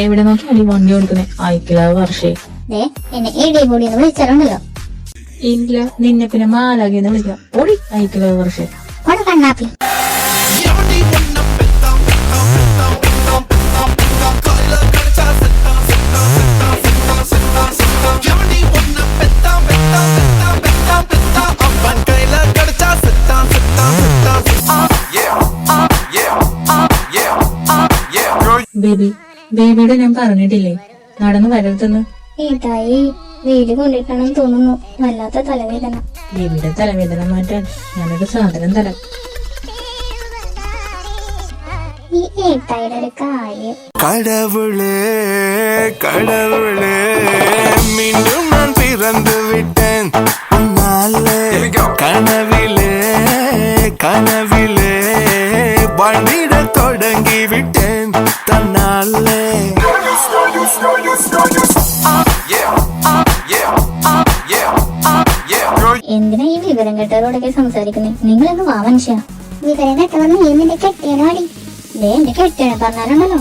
എവിടെ നോക്കിയാണ് ഈ വണ്ടി കൊടുക്കുന്നേ? അയക്കില്ലാതെ വർഷേ. എന്നെ ഇടിപൊളിന്ന് വിളിച്ചാലുണ്ടല്ലോ. ഇല്ല, നിന്നെ പിന്നെ മാലാകിന്ന് വിളിക്കാം. ഓടി അയക്കില്ലാതെ വർഷേ. കണ്ണാപ്പി ബേബിയുടെ ഞാൻ പറഞ്ഞിട്ടില്ലേ നടന്നു വരരുതെന്ന്? ഏട്ടായി വെയില് കൊണ്ടിട്ടാണെന്ന് തോന്നുന്നു. വല്ലാത്ത തലവേദന. ബേബിയുടെ തലവേദന മാറ്റാൻ ഞാനൊരു സാധനം തരാം. ഈ ഏട്ടായിയുടെ ഒരു കാര്യം. கடவுளே கடவுளே மீண்டும் நான் பிறந்து விட்டேன் உன்னாலே கனவிலே கனவிலே வாழ்ந்திட தொடங்கி விட்டேன் தன்னாலே. എന്തിനാ ഈ വിവരം കേട്ടവരോടൊക്കെ സംസാരിക്കുന്നേ? നിങ്ങളൊന്ന് വാ മനുഷ്യ. വിവരം കേട്ടവന്ന് നീ നിന്റെ കെട്ടിയനാടി. എന്റെ കെട്ടിയാണ് പറഞ്ഞാലുണ്ടല്ലോ.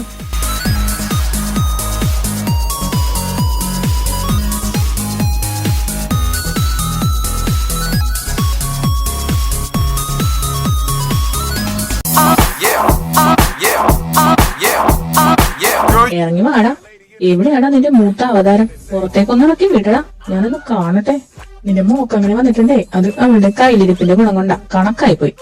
ഇറങ്ങി വാടാ. എവിടെയാടാ നിന്റെ മൂത്ത അവതാരം? പുറത്തേക്കൊന്നിറക്കി വിടടാ, ഞാനൊന്ന് കാണട്ടെ. നിന്റെ മോക്ക് അങ്ങനെ വന്നിട്ടുണ്ടേ, അത് അവളുടെ കയ്യിലിരിപ്പിന്റെ ഗുണം കൊണ്ടാ. കണക്കായി പോയി.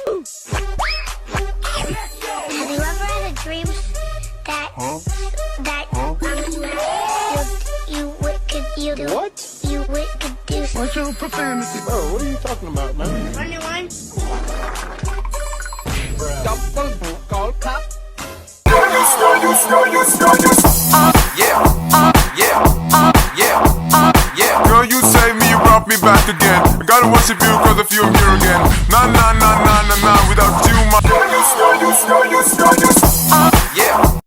What's your profanity? Bro, what are you talking about, man? Run your line. Double call cop. Girl, you saved me, you brought me back again. I gotta worship you cause of you I'm here again. Nah, nah, nah, nah.